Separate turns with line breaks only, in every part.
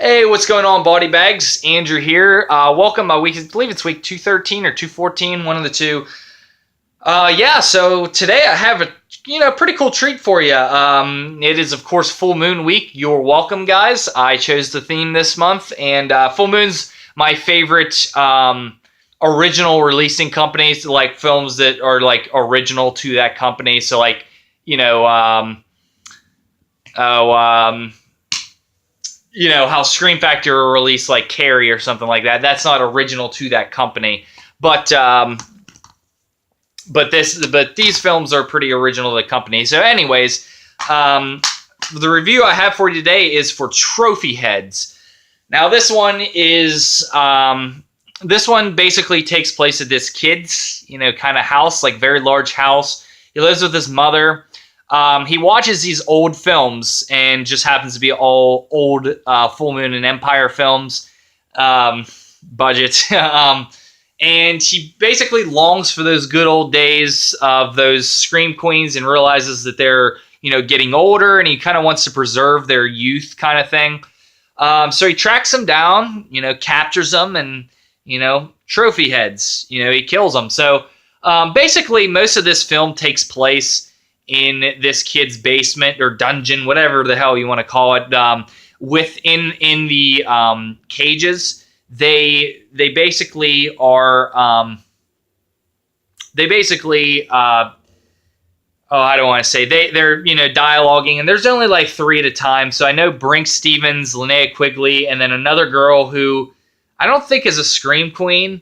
Hey, what's going on, BodyBags? Andrew here. Welcome. I believe it's week 213 or 214, one of the two. So today I have a pretty cool treat for you. It is, of course, full moon week. You're welcome, guys. I chose the theme this month, and full moon's my favorite original releasing companies, like films that are like original to that company. So like, how Scream Factory released like Carrie or something like that. That's not original to that company, but these films are pretty original to the company. So, anyways, the review I have for you today is for Trophy Heads. Now, this one basically takes place at this kid's kind of house, like very large house. He lives with his mother. He watches these old films and just happens to be all old Full Moon and Empire films, budget. And he basically longs for those good old days of those Scream Queens and realizes that they're, getting older, and he kind of wants to preserve their youth kind of thing. So he tracks them down, captures them, and, Trophy Heads, he kills them. So basically most of this film takes place in this kid's basement or dungeon, whatever the hell you want to call it. Within the cages, they basically are I don't want to say they're dialoguing, and there's only like 3 at a time. So I know Brink Stevens, Linnea Quigley, and then another girl who I don't think is a Scream Queen.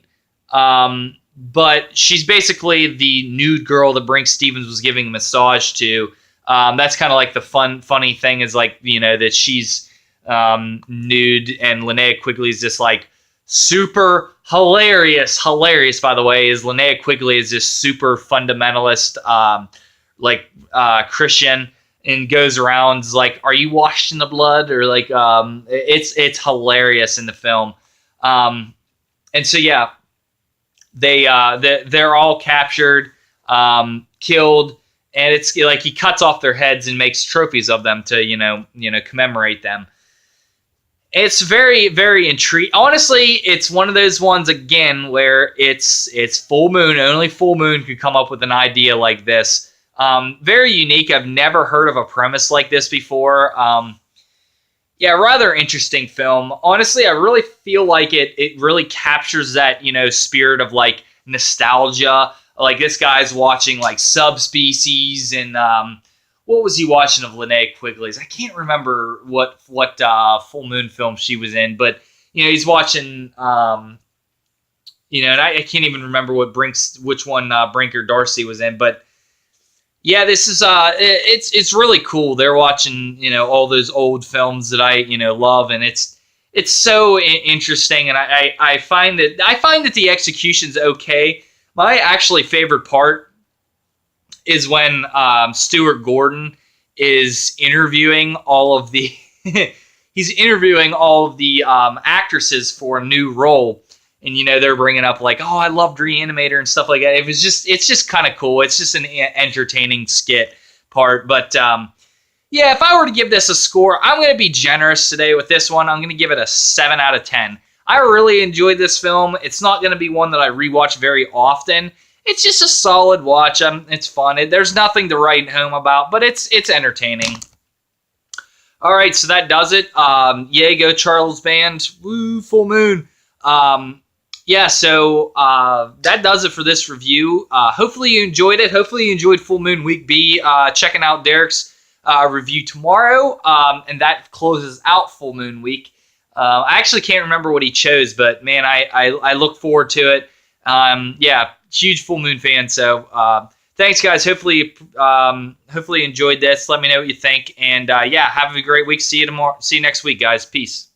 But she's basically the nude girl that Brink Stevens was giving a massage to. That's kind of like the funny thing is like, that she's nude, and Linnea Quigley is just like super hilarious. Hilarious, by the way, is Linnea Quigley is this super fundamentalist, Christian, and goes around like, "Are you washed in the blood?" Or like, it's hilarious in the film. And so yeah. They're all captured, killed, and it's like he cuts off their heads and makes trophies of them to commemorate them. It's very, very intriguing. Honestly, it's one of those ones again where it's full moon. Only full moon could come up with an idea like this. Very unique. I've never heard of a premise like this before. Yeah, rather interesting film. Honestly, I really feel like it really captures that, spirit of like nostalgia. Like this guy's watching like Subspecies, and what was he watching of Linnea Quigley's? I can't remember what full moon film she was in, but he's watching and I can't even remember which one Brink or Darcy was in, but yeah, this is it's really cool. They're watching all those old films that I love, and it's so interesting. And I find that the execution's okay. My actually favorite part is when Stuart Gordon is interviewing all of the actresses for a new role. And, they're bringing up like, "Oh, I loved Reanimator" and stuff like that. It's just kind of cool. It's just an entertaining skit part. But, yeah, if I were to give this a score, I'm going to be generous today with this one. I'm going to give it a 7 out of 10. I really enjoyed this film. It's not going to be one that I rewatch very often. It's just a solid watch. It's fun. There's nothing to write home about, but it's entertaining. All right, so that does it. Yay, go Charles Band. Woo, full moon. So that does it for this review. Hopefully you enjoyed it. Hopefully you enjoyed Full Moon Week B. Checking out Derek's review tomorrow, and that closes out Full Moon Week. I actually can't remember what he chose, but man, I look forward to it. Huge Full Moon fan. So thanks, guys. Hopefully you enjoyed this. Let me know what you think, and have a great week. See you tomorrow. See you next week, guys. Peace.